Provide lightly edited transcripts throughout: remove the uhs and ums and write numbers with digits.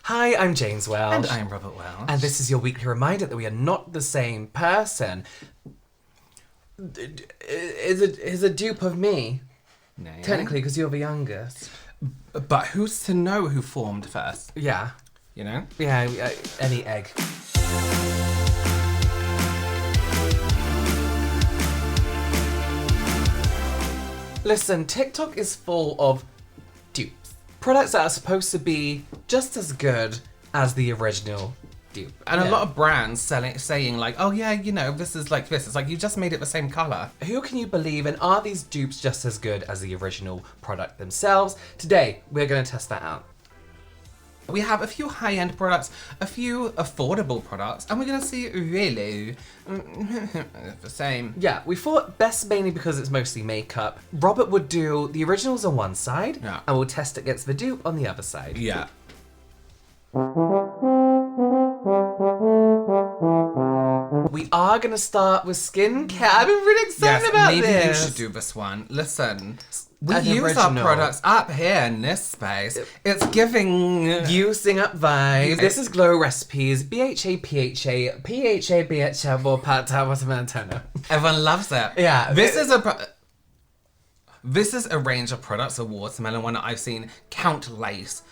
Hi, I'm James Welsh. And I'm Robert Welsh. And this is your weekly reminder that we are not the same person. Is a dupe of me. No. Technically, because you're the youngest. But who's to know who formed first? Yeah. You know? Yeah, any egg. Listen, TikTok is full of dupes. Products that are supposed to be just as good as the original dupe. And a lot of brands saying like, oh yeah, you know, this is like this. It's like, you just made it the same colour. Who can you believe, and are these dupes just as good as the original product themselves? Today, we're going to test that out. We have a few high-end products, a few affordable products, and we're going to see really the same. Yeah, we thought best mainly because it's mostly makeup. Robert would do the originals on one side, Yeah. and we'll test against the dupe on the other side. Yeah. We are going to start with skincare. I've been really excited about maybe this. you should do this one. Listen, we An use original. our products up here in this space. It's giving... Using up vibes. This is Glow Recipes, BHA, BHA, watermelon toner. Everyone loves it. Yeah. This is a range of products, a watermelon one that I've seen countless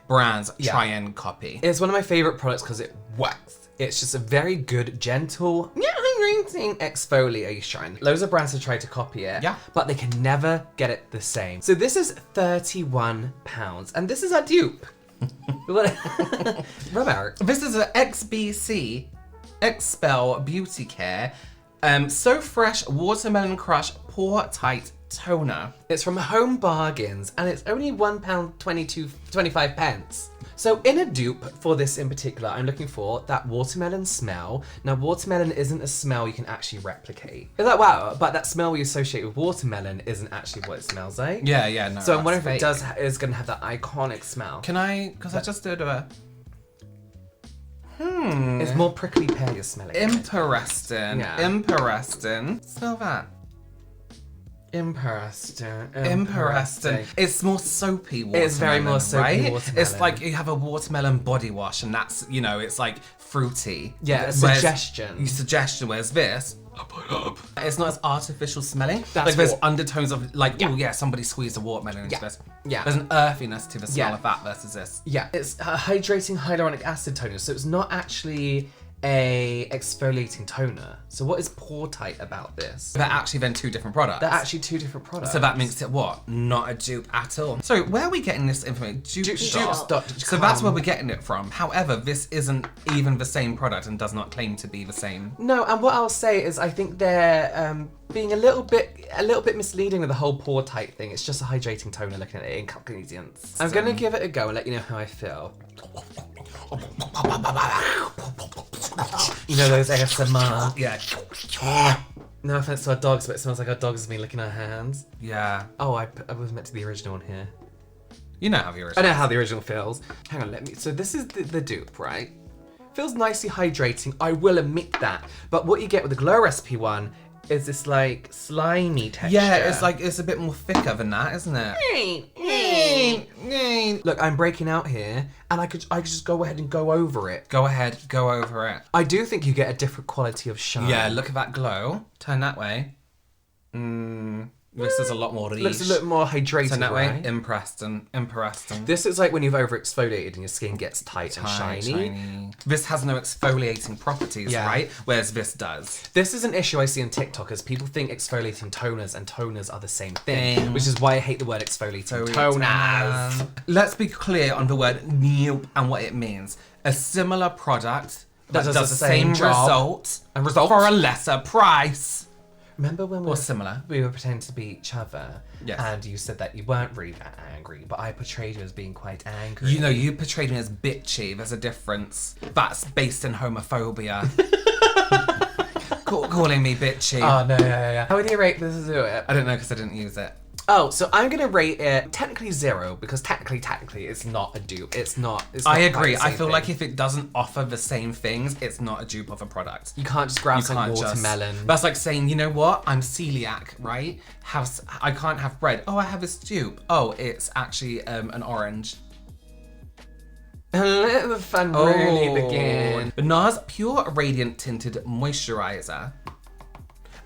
brands try and copy. It's one of my favorite products because it works. It's just a very good, gentle, hydrating exfoliation. Loads of brands have tried to copy it, but they can never get it the same. So this is £31, and this is our dupe. Robert. This is an XBC Expel Beauty Care So Fresh Watermelon Crush Pore Tight Toner. It's from Home Bargains, and it's only £1.25. So in a dupe for this in particular, I'm looking for that watermelon smell. Now, watermelon isn't a smell you can actually replicate. It's like, wow, but that smell we associate with watermelon isn't actually what it smells like. Yeah, no. So I'm wondering if it is going to have that iconic smell. Can I, because I just did a... It's more prickly pear you're smelling. Interesting. Yeah. Interesting. Smell that. Interesting. It's more soapy watermelon, It's very more soapy right? watermelon. It's like you have a watermelon body wash and that's, you know, it's like fruity. Yeah, Suggestion, whereas this, it's not as artificial smelling. Like there's undertones of like, oh yeah, somebody squeezed a watermelon into this. Yeah. There's an earthiness to the smell of that versus this. Yeah, it's a hydrating hyaluronic acid toner, so it's not actually a exfoliating toner. So what is pore tight about this? They're actually then two different products. They're actually two different products. So that makes it what? Not a dupe at all. So where are we getting this information? Dupes.com. So that's where we're getting it from. However, this isn't even the same product and does not claim to be the same. No, and what I'll say is I think they're being a little bit misleading with the whole pore tight thing. It's just a hydrating toner looking at it ingredients. I'm gonna give it a go and let you know how I feel. You know those ASMR? Yeah. No offense to our dogs, but it smells like our dogs have been licking our hands. Yeah. Oh, I was meant to the original one here. You know how the original. I know how the original feels. Hang on, so this is the dupe, right? Feels nicely hydrating, I will admit that. But what you get with the Glow Recipe one is this like slimy texture. Yeah, it's a bit more thicker than that, isn't it? Look, I'm breaking out here, and I could just go ahead and go over it. Go ahead, go over it. I do think you get a different quality of shine. Yeah, look at that glow. Turn that way. This is a lot more Looks a little more hydrated, Turn that right? way. Interesting. This is like when you've over exfoliated and your skin gets tight and shiny. This has no exfoliating properties, right? Whereas this does. This is an issue I see on TikTok, as people think exfoliating toners and toners are the same thing, which is why I hate the word exfoliating toners. Let's be clear on the word nupe and what it means. A similar product that does the same result for a lesser price. Remember when we were pretending to be each other, and you said that you weren't really that angry, but I portrayed you as being quite angry. You know, you portrayed me as bitchy. There's a difference. That's based in homophobia. Calling me bitchy. Oh, no, yeah. How would you rate this? I don't know because I didn't use it. Oh, so I'm gonna rate it technically 0 because technically it's not a dupe. It's not. I agree. I feel like if it doesn't offer the same things, it's not a dupe of a product. You can't just grab some watermelon. That's like saying, you know what? I'm celiac, right? I can't have bread. Oh, I have this dupe. Oh, it's actually an orange. Let the fun really begin. NARS Pure Radiant Tinted Moisturizer.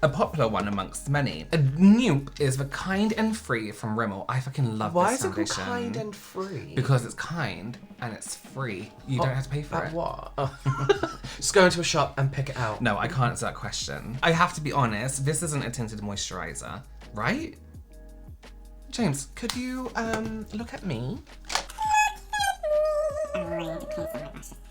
A popular one amongst many. A dupe is the kind and free from Rimmel. I fucking love Why this foundation. Why is it called kind and free? Because it's kind and it's free. You don't have to pay for it. What? Oh. Just go into a shop and pick it out. No, I can't answer that question. I have to be honest, this isn't a tinted moisturizer, right? James, could you look at me?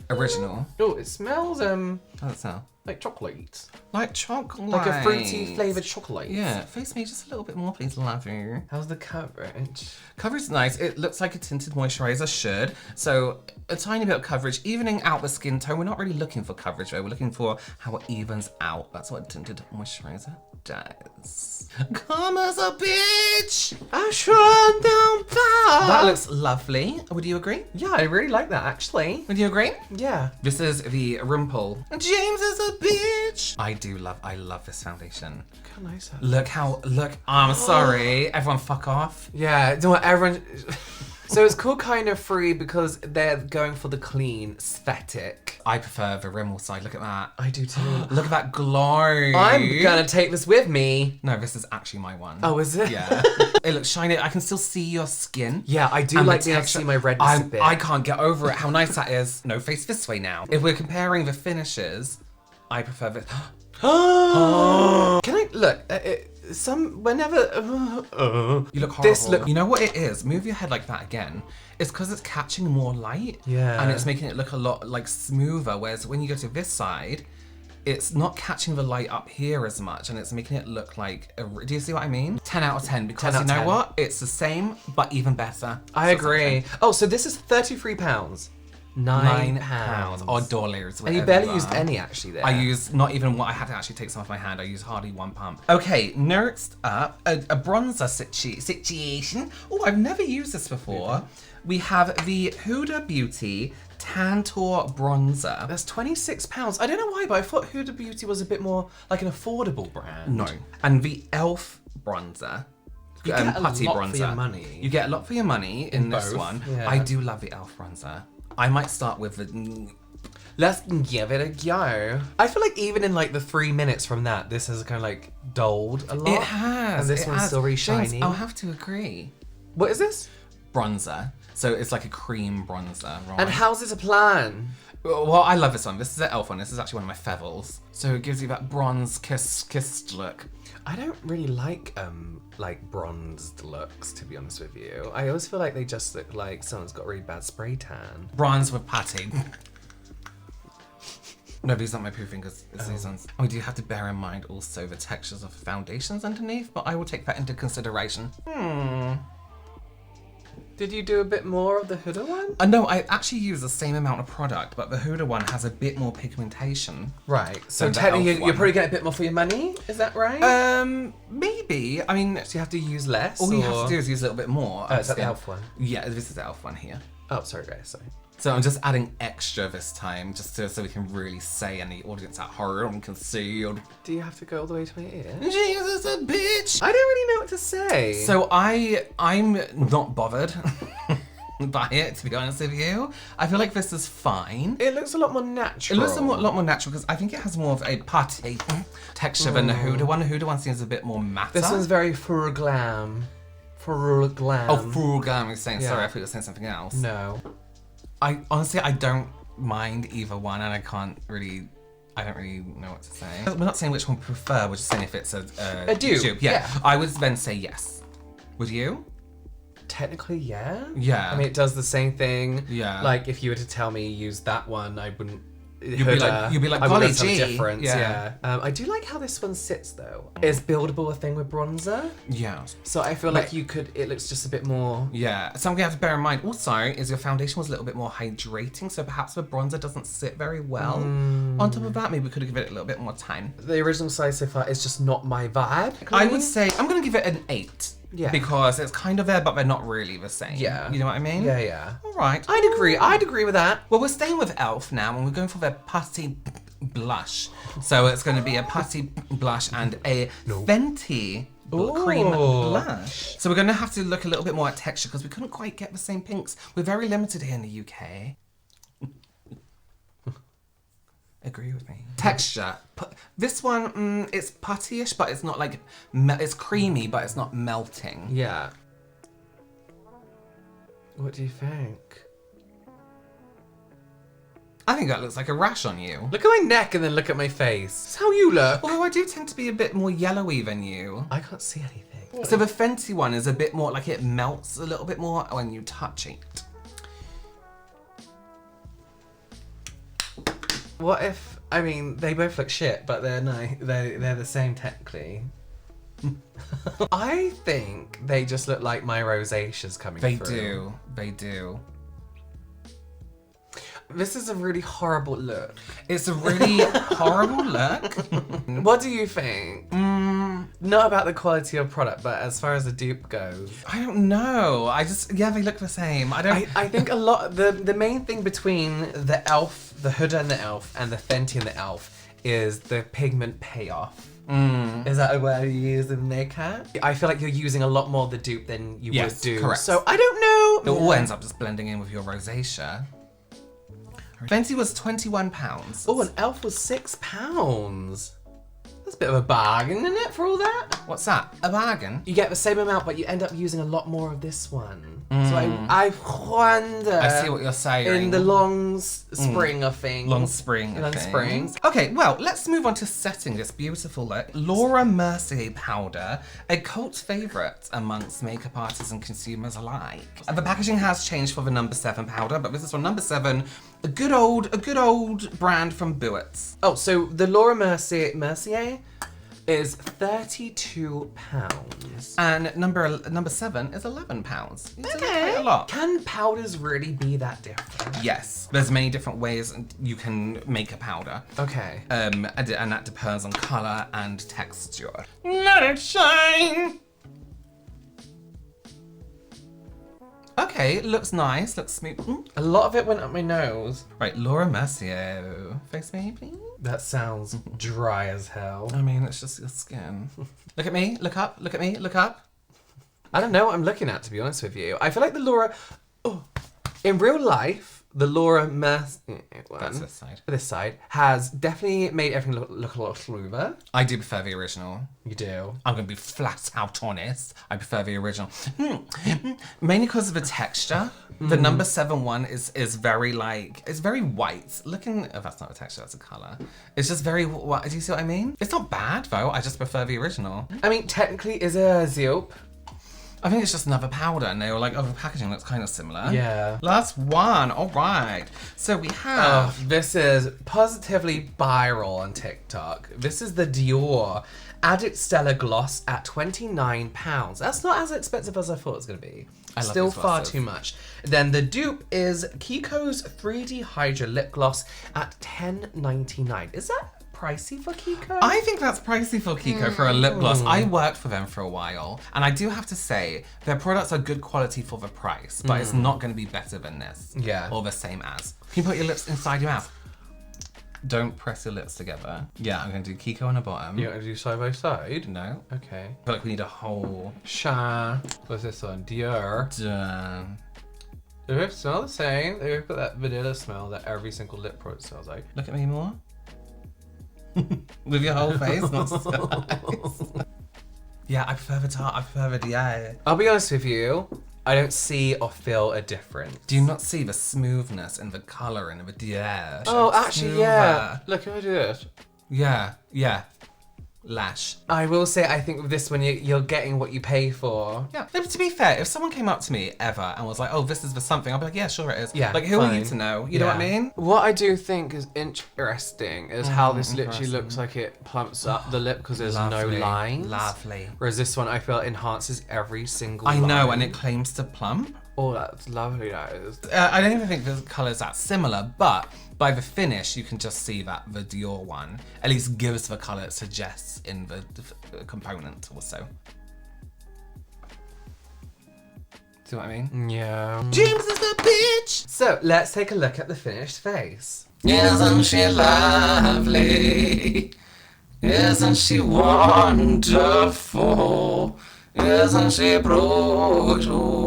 Original. Oh, it smells How does it smell? like chocolate. Like chocolate. Like a fruity flavoured chocolate. Yeah, face me just a little bit more, please, love you. How's the coverage? Coverage nice. It looks like a tinted moisturizer should. So a tiny bit of coverage, evening out the skin tone. We're not really looking for coverage though. We're looking for how it evens out. That's what a tinted moisturizer does. Come as a bitch. I shut down power. That looks lovely. Would you agree? Yeah, I really like that actually. Would you agree? Yeah. This is the Rumple. James is a bitch. I love this foundation. How nice. I'm sorry. Everyone fuck off. Yeah, don't everyone. So it's called kind of free because they're going for the clean aesthetic. I prefer the Rimmel side. Look at that. I do too. Look at that glow. I'm gonna take this with me. No, this is actually my one. Oh, is it? Yeah. It looks shiny. I can still see your skin. Yeah, I do like being able to see my redness a bit. I can't get over it. How nice that is. No, face this way now. If we're comparing the finishes, I prefer this. Can I look? Whenever you look horrible. You know what it is? Move your head like that again. It's because it's catching more light. Yeah. And it's making it look a lot like smoother. Whereas when you go to this side, it's not catching the light up here as much, and it's making it look like. Do you see what I mean? 10 out of 10 because 10 out you know of 10. what? It's the same but even better. I agree. Oh, so this is £33. £9. Or dollars. And you barely used any actually there. I used not even what I had to actually take some off my hand. I used hardly one pump. Okay, next up, a bronzer situation. Oh, I've never used this before. We have the Huda Beauty Tantour bronzer. That's £26. I don't know why, but I thought Huda Beauty was a bit more like an affordable brand. No. And the Elf bronzer. You get putty a lot bronzer. for your money. You get a lot for your money in this both, one. yeah. I do love the Elf bronzer. I might start with the. Let's give it a go. I feel like even in like the 3 minutes from that, this has kind of like dulled a lot. It has. And this one's still really shiny. James, I'll have to agree. What is this? Bronzer. So it's like a cream bronzer, right? And how's this a plan? Well, I love this one. This is an Elf one. This is actually one of my fevels. So it gives you that bronze kissed look. I don't really like bronzed looks, to be honest with you. I always feel like they just look like someone's got a really bad spray tan. Bronze with patty. No, these aren't my poo fingers. It's these ones. We do have to bear in mind also the textures of the foundations underneath, but I will take that into consideration. Did you do a bit more of the Huda one? No, I actually use the same amount of product, but the Huda one has a bit more pigmentation. Right. So than the technically, Elf you're one. probably getting a bit more for your money. Is that right? Maybe. I mean, So you have to use less. all you have to do is use a little bit more. Oh, is that the Elf one? Yeah, this is the Elf one here. Oh, sorry, guys. Sorry. So I'm just adding extra this time, just so we can really say, and the audience at home can see. Do you have to go all the way to my ear? Jesus, a bitch. I don't really know what to say. So I'm not bothered by it, to be honest with you. I feel like this is fine. It looks a lot more natural. It looks a lot more natural because I think it has more of a putty texture than the Huda one. The Huda one seems a bit more matte. This one's very full glam. Full glam. Oh, full glam. You're saying. Yeah. Sorry, I thought you were saying something else. No. I honestly don't mind either one, and I don't really know what to say. We're not saying which one we prefer. We're just saying if it's a dupe. Yeah. I would then say yes. Would you? Technically, yeah. Yeah. I mean, it does the same thing. Yeah. Like, if you were to tell me use that one, I wouldn't. You'd be like, I golly wouldn't tell the gee. difference. Yeah. Yeah. I do like how this one sits though. Is buildable a thing with bronzer? Yeah. So I feel like you could. It looks just a bit more. Yeah. Something you have to bear in mind also is your foundation was a little bit more hydrating, so perhaps the bronzer doesn't sit very well. On top of that, maybe we could have given it a little bit more time. The original size so far is just not my vibe. I would say I'm gonna give it an 8. Yeah. Because it's kind of there, but they're not really the same. Yeah. You know what I mean? Yeah, yeah. All right. I'd agree with that. Well, we're staying with Elf now, and we're going for their putty blush. So it's going to be a putty blush and a Fenty cream blush. So we're going to have to look a little bit more at texture because we couldn't quite get the same pinks. We're very limited here in the UK. Agree with me. Texture. This one, it's puttyish, but it's not like, it's creamy, but it's not melting. Yeah. What do you think? I think that looks like a rash on you. Look at my neck and then look at my face. That's how you look. Although I do tend to be a bit more yellowy than you. I can't see anything. So the Fenty one is a bit more like it melts a little bit more when you touch it. What if, I mean, they both look shit, but they're nice. They're the same technically. I think they just look like my rosacea's coming through. They do. This is a really horrible look. It's a really horrible look. What do you think? Not about the quality of product, but as far as the dupe goes. I don't know. Yeah, they look the same. I think a lot, the main thing between the e.l.f., the Huda and the e.l.f., and the Fenty and the e.l.f. is the pigment payoff. Is that a word you use in makeup? I feel like you're using a lot more of the dupe than you would do. Correct. So I don't know. It all ends up just blending in with your rosacea. Fenty was £21. Oh, and e.l.f. was £6. That's a bit of a bargain, isn't it, for all that? What's that? A bargain? You get the same amount, but you end up using a lot more of this one. So I wonder. I see what you're saying. In the long spring of things. Long spring. Okay, well, let's move on to setting this beautiful look. Laura Mercier powder, a cult favourite amongst makeup artists and consumers alike. The packaging has changed for the No. 7 powder, but this is for No. 7, a good old brand from Buitt's. Oh, so the Laura Mercier is £32. And number 7 is £11. It's quite a lot. Can powders really be that different? Yes. There's many different ways you can make a powder. Okay. And that depends on colour and texture. Let it shine! Okay, looks nice, looks smooth. A lot of it went up my nose. Right, Laura Mercier. Face me, please. That sounds dry as hell. I mean, it's just your skin. Look at me, look up, look at me, look up. I don't know what I'm looking at, to be honest with you. I feel like the Laura... Oh, in real life, the Laura Mercier one, That's this side. This side, has definitely made everything look a lot smoother. I do prefer the original. You do? I'm going to be flat out honest. I prefer the original. Mainly because of the texture. The No. 7 one is very like, it's very white. Oh, that's not a texture, that's a colour. It's just very, do you see what I mean? It's not bad though, I just prefer the original. I mean, technically, is a dupe. I think it's just another powder and they were like, oh, the packaging looks kind of similar. Yeah. Last one, all right. So we have... Oh, this is positively viral on TikTok. This is the Dior Addict Stellar Gloss at £29. That's not as expensive as I thought it was going to be. Still far too much. Then the dupe is Kiko's 3D Hydra Lip Gloss at $10.99. Is that pricey for Kiko? I think that's pricey for Kiko for a lip gloss. I worked for them for a while, and I do have to say, their products are good quality for the price, but it's not going to be better than this. Yeah. Or the same as. Can you put your lips inside your mouth? Don't press your lips together. Yeah, I'm going to do Kiko on the bottom. You're going to do side by side? No. Okay. I feel like we need a whole... What's this one? Dior. Done. They both smell the same. They both got that vanilla smell that every single lip product smells like. Look at me more. With your whole face, not size. Yeah, I prefer the tart. I prefer the Dior. I'll be honest with you. I don't see or feel a difference. Do you not see the smoothness and the colour in the Dior? Oh, actually, yeah. Look, if I do this. Yeah. Lash. I will say, I think with this one, you're getting what you pay for. Yeah. No, to be fair, if someone came up to me ever and was like, oh, this is the something, I'll be like, yeah, sure it is. Yeah, like, who are you to know? You know what I mean? What I do think is interesting is how this literally looks like it plumps up the lip because there's no lines. Lovely. Whereas this one, I feel enhances every single line. I know, and it claims to plump. Oh, that's lovely, that is. I don't even think the colour's that similar, but by the finish, you can just see that the Dior one at least gives the colour it suggests in the component or so. See what I mean? Yeah. James is a bitch! So, let's take a look at the finished face. Isn't she lovely? Isn't she wonderful? Isn't she brutal?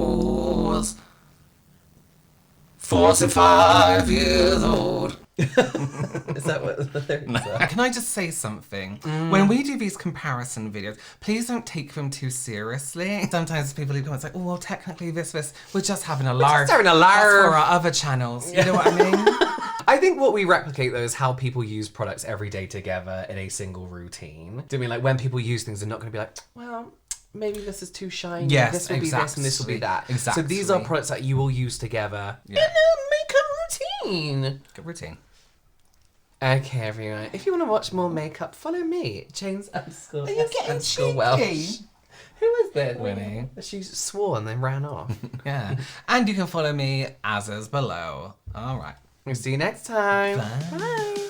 45 years old. Is that what the lyrics are? Can I just say something? When we do these comparison videos, please don't take them too seriously. Sometimes people leave comments like, oh, well, technically this, we're just having a laugh. Just having a laugh. That's for our other channels. You know what I mean? I think what we replicate though is how people use products every day together in a single routine. Do you mean like when people use things, they're not going to be like, well, maybe this is too shiny. Yes, this will be this and this will be that. Exactly. So these are products that you will use together in a makeup routine. Good routine. Okay, everyone. If you want to watch more makeup, follow me, James _ Are you getting cheeky? Welsh. Who is this? Winnie. She swore and then ran off. Yeah. And you can follow me as is below. All right. We'll see you next time. Bye. Bye.